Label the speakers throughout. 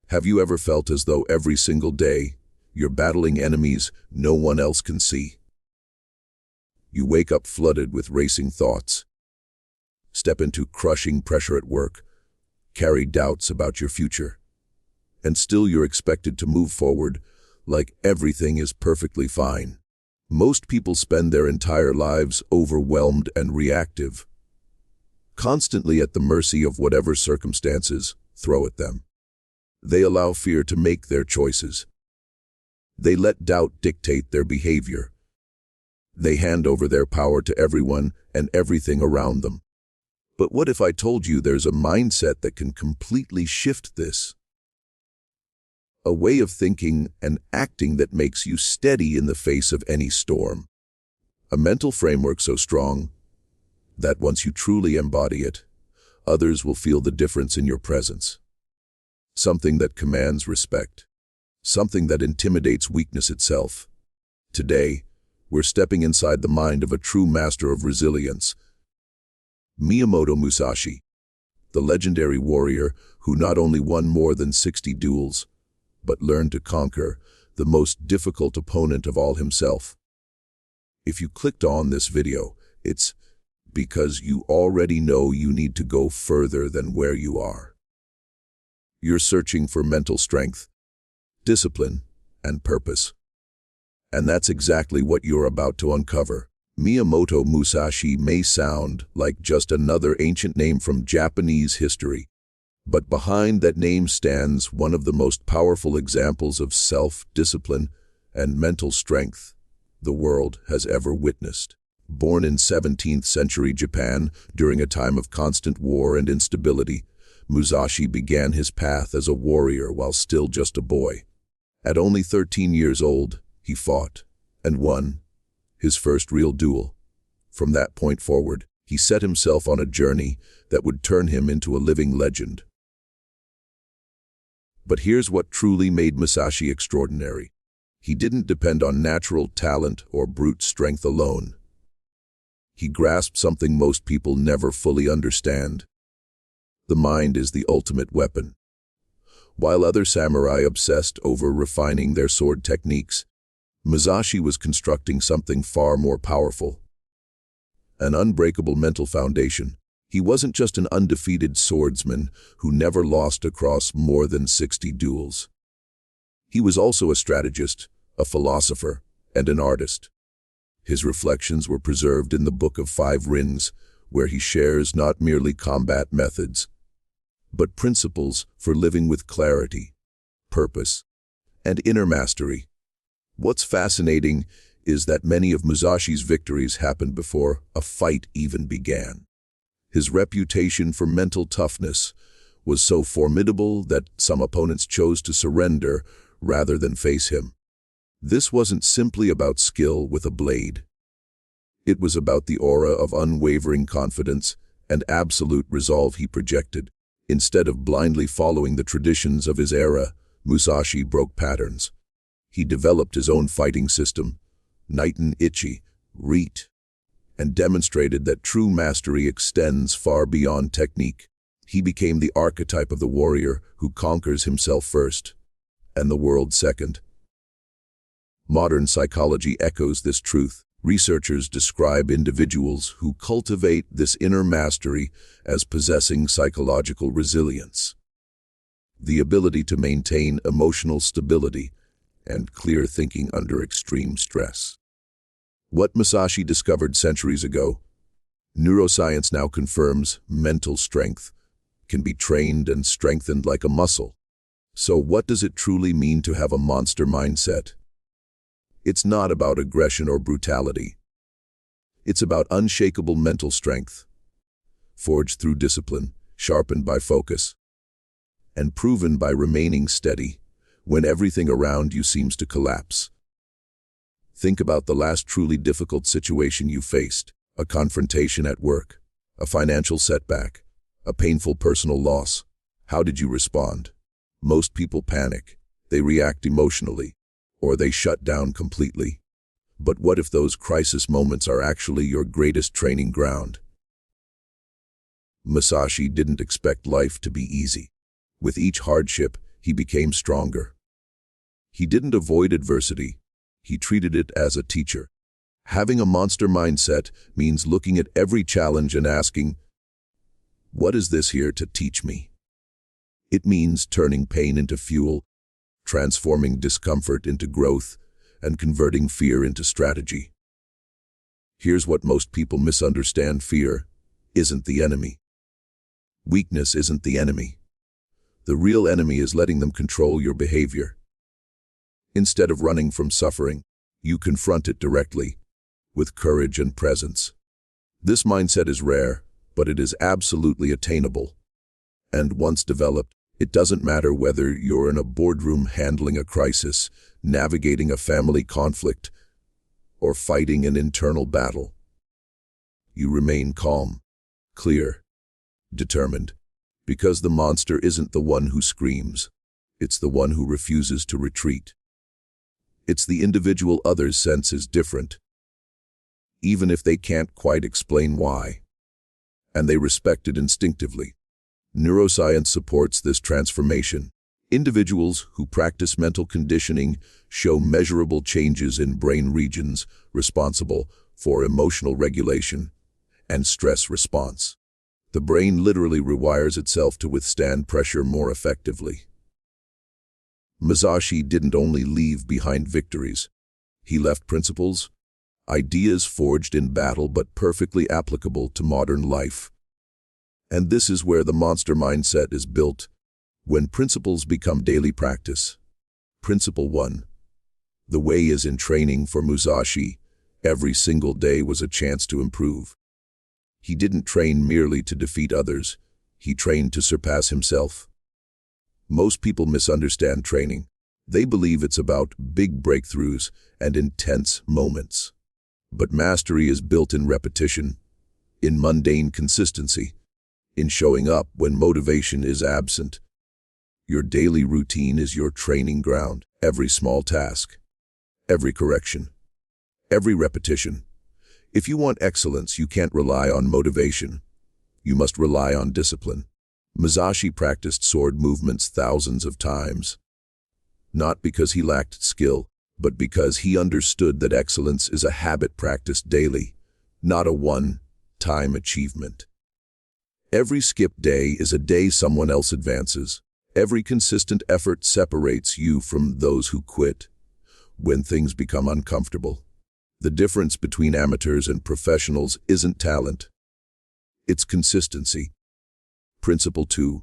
Speaker 1: Have you ever felt as though every single day you're battling enemies no one else can see? You wake up flooded with racing thoughts, step into crushing pressure at work, carry doubts about your future, and still you're expected to move forward like everything is perfectly fine. Most people spend their entire lives overwhelmed and reactive, constantly at the mercy of whatever circumstances throw at them. They allow fear to make their choices. They let doubt dictate their behavior. They hand over their power to everyone and everything around them. But what if I told you there's a mindset that can completely shift this? A way of thinking and acting that makes you steady in the face of any storm. A mental framework so strong that once you truly embody it, others will feel the difference in your presence. Something that commands respect. Something that intimidates weakness itself. Today, we're stepping inside the mind of a true master of resilience, Miyamoto Musashi, the legendary warrior who not only won more than 60 duels, but learned to conquer the most difficult opponent of all himself. If you clicked on this video, it's because you already know you need to go further than where you are. You're searching for mental strength, discipline, and purpose. And that's exactly what you're about to uncover. Miyamoto Musashi may sound like just another ancient name from Japanese history, but behind that name stands one of the most powerful examples of self-discipline and mental strength the world has ever witnessed. Born in 17th century Japan during a time of constant war and instability, Musashi began his path as a warrior while still just a boy. At only 13 years old, he fought and won his first real duel. From that point forward, he set himself on a journey that would turn him into a living legend. But here's what truly made Musashi extraordinary. He didn't depend on natural talent or brute strength alone. He grasped something most people never fully understand. The mind is the ultimate weapon. While other samurai obsessed over refining their sword techniques, Musashi was constructing something far more powerful. An unbreakable mental foundation. He wasn't just an undefeated swordsman who never lost across more than 60 duels. He was also a strategist, a philosopher, and an artist. His reflections were preserved in the Book of Five Rings, where he shares not merely combat methods, but principles for living with clarity, purpose, and inner mastery. What's fascinating is that many of Musashi's victories happened before a fight even began. His reputation for mental toughness was so formidable that some opponents chose to surrender rather than face him. This wasn't simply about skill with a blade. It was about the aura of unwavering confidence and absolute resolve he projected. Instead of blindly following the traditions of his era, Musashi broke patterns. He developed his own fighting system, Niiten Ichi, Reet, and demonstrated that true mastery extends far beyond technique. He became the archetype of the warrior who conquers himself first, and the world second. Modern psychology echoes this truth. Researchers describe individuals who cultivate this inner mastery as possessing psychological resilience, the ability to maintain emotional stability and clear thinking under extreme stress. What Musashi discovered centuries ago, neuroscience now confirms mental strength can be trained and strengthened like a muscle. So what does it truly mean to have a monster mindset? It's not about aggression or brutality. It's about unshakable mental strength, forged through discipline, sharpened by focus, and proven by remaining steady when everything around you seems to collapse. Think about the last truly difficult situation you faced: a confrontation at work, a financial setback, a painful personal loss. How did you respond? Most people panic. They react emotionally, or they shut down completely. But what if those crisis moments are actually your greatest training ground? Musashi didn't expect life to be easy. With each hardship, he became stronger. He didn't avoid adversity. He treated it as a teacher. Having a monster mindset means looking at every challenge and asking, what is this here to teach me? It means turning pain into fuel, transforming discomfort into growth, and converting fear into strategy. Here's what most people misunderstand: fear isn't the enemy. Weakness isn't the enemy. The real enemy is letting them control your behavior. Instead of running from suffering, you confront it directly, with courage and presence. This mindset is rare, but it is absolutely attainable. And once developed, it doesn't matter whether you're in a boardroom handling a crisis, navigating a family conflict, or fighting an internal battle. You remain calm, clear, determined, because the monster isn't the one who screams. It's the one who refuses to retreat. It's the individual others sense is different, even if they can't quite explain why, and they respect it instinctively. Neuroscience supports this transformation. Individuals who practice mental conditioning show measurable changes in brain regions responsible for emotional regulation and stress response. The brain literally rewires itself to withstand pressure more effectively. Musashi didn't only leave behind victories. He left principles, ideas forged in battle but perfectly applicable to modern life. And this is where the monster mindset is built, when principles become daily practice. Principle 1. The way is in training. For Musashi, every single day was a chance to improve. He didn't train merely to defeat others. He trained to surpass himself. Most people misunderstand training. They believe it's about big breakthroughs and intense moments. But mastery is built in repetition, in mundane consistency, in showing up when motivation is absent. Your daily routine is your training ground. Every small task, every correction, every repetition. If you want excellence, you can't rely on motivation. You must rely on discipline. Musashi practiced sword movements thousands of times, not because he lacked skill, but because he understood that excellence is a habit practiced daily, not a one-time achievement. Every skipped day is a day someone else advances. Every consistent effort separates you from those who quit when things become uncomfortable. The difference between amateurs and professionals isn't talent. It's consistency. Principle 2.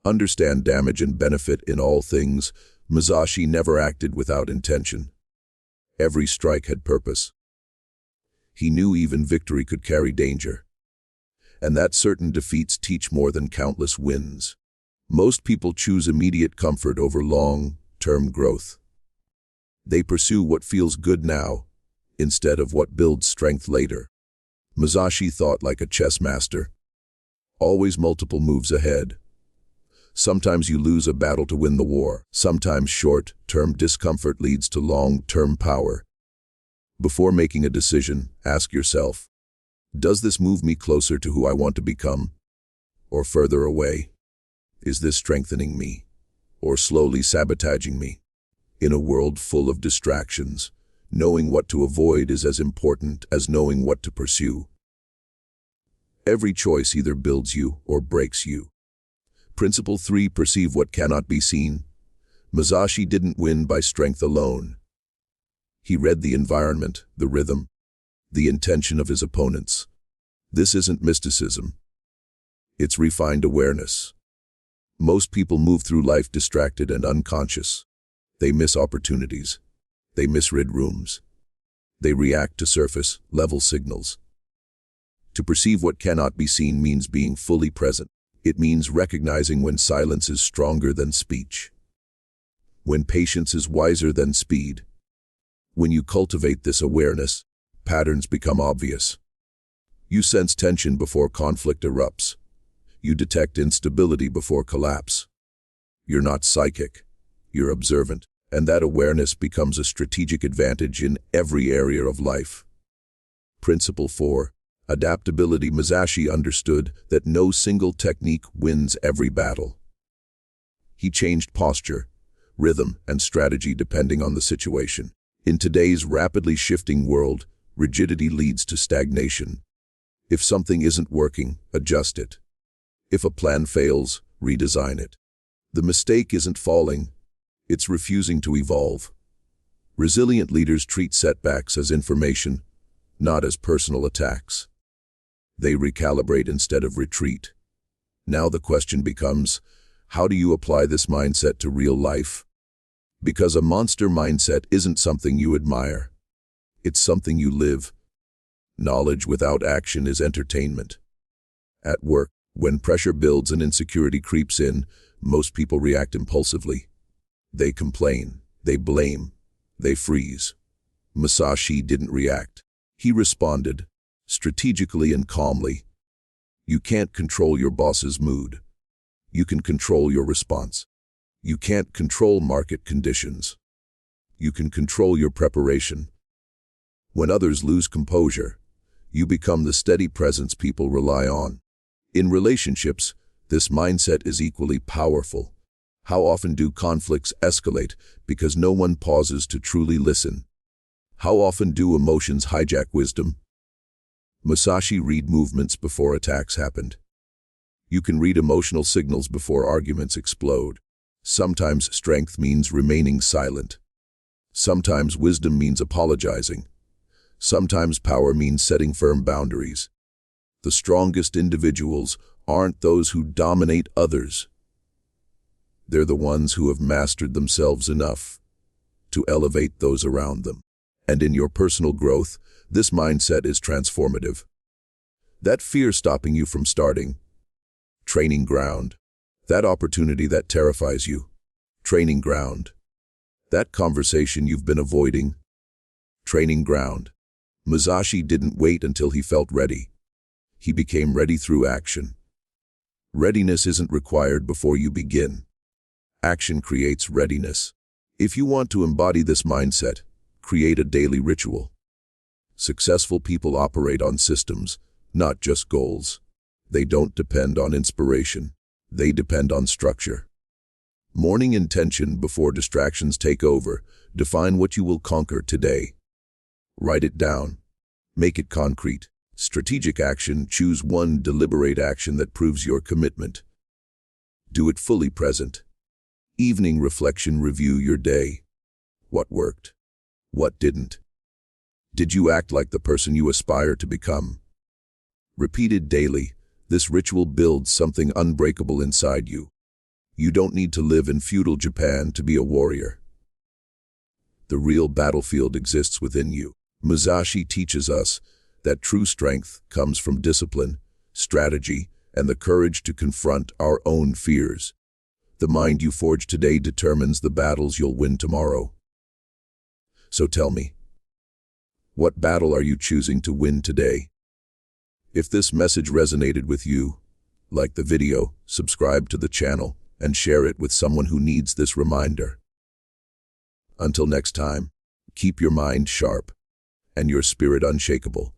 Speaker 1: Understand damage and benefit in all things. Musashi never acted without intention. Every strike had purpose. He knew even victory could carry danger, and that certain defeats teach more than countless wins. Most people choose immediate comfort over long-term growth. They pursue what feels good now, instead of what builds strength later. Musashi thought like a chess master, always multiple moves ahead. Sometimes you lose a battle to win the war. Sometimes short-term discomfort leads to long-term power. Before making a decision, ask yourself, does this move me closer to who I want to become, or further away? Is this strengthening me, or slowly sabotaging me? In a world full of distractions, knowing what to avoid is as important as knowing what to pursue. Every choice either builds you or breaks you. Principle 3. Perceive what cannot be seen. Musashi didn't win by strength alone. He read the environment, the rhythm, the intention of his opponents. This isn't mysticism. It's refined awareness. Most people move through life distracted and unconscious. They miss opportunities. They misread rooms. They react to surface-level signals. To perceive what cannot be seen means being fully present. It means recognizing when silence is stronger than speech, when patience is wiser than speed. When you cultivate this awareness, patterns become obvious. You sense tension before conflict erupts. You detect instability before collapse. You're not psychic, you're observant, and that awareness becomes a strategic advantage in every area of life. Principle 4. Adaptability. Musashi understood that no single technique wins every battle. He changed posture, rhythm, and strategy depending on the situation. In today's rapidly shifting world, rigidity leads to stagnation. If something isn't working, adjust it. If a plan fails, redesign it. The mistake isn't falling, it's refusing to evolve. Resilient leaders treat setbacks as information, not as personal attacks. They recalibrate instead of retreat. Now the question becomes, how do you apply this mindset to real life? Because a monster mindset isn't something you admire. It's something you live. Knowledge without action is entertainment. At work, when pressure builds and insecurity creeps in, most people react impulsively. They complain, they blame, they freeze. Musashi didn't react. He responded, strategically and calmly. You can't control your boss's mood. You can control your response. You can't control market conditions. You can control your preparation. When others lose composure, you become the steady presence people rely on. In relationships, this mindset is equally powerful. How often do conflicts escalate because no one pauses to truly listen? How often do emotions hijack wisdom? Musashi read movements before attacks happened. You can read emotional signals before arguments explode. Sometimes strength means remaining silent. Sometimes wisdom means apologizing. Sometimes power means setting firm boundaries. The strongest individuals aren't those who dominate others. They're the ones who have mastered themselves enough to elevate those around them. And in your personal growth, this mindset is transformative. That fear stopping you from starting, training ground. That opportunity that terrifies you, training ground. That conversation you've been avoiding, training ground. Musashi didn't wait until he felt ready. He became ready through action. Readiness isn't required before you begin. Action creates readiness. If you want to embody this mindset, create a daily ritual. Successful people operate on systems, not just goals. They don't depend on inspiration. They depend on structure. Morning intention before distractions take over. Define what you will conquer today. Write it down. Make it concrete. Strategic action. Choose one deliberate action that proves your commitment. Do it fully present. Evening reflection. Review your day. What worked? What didn't? Did you act like the person you aspire to become? Repeated daily, this ritual builds something unbreakable inside you. You don't need to live in feudal Japan to be a warrior. The real battlefield exists within you. Musashi teaches us that true strength comes from discipline, strategy, and the courage to confront our own fears. The mind you forge today determines the battles you'll win tomorrow. So tell me, what battle are you choosing to win today? If this message resonated with you, like the video, subscribe to the channel, and share it with someone who needs this reminder. Until next time, keep your mind sharp and your spirit unshakable.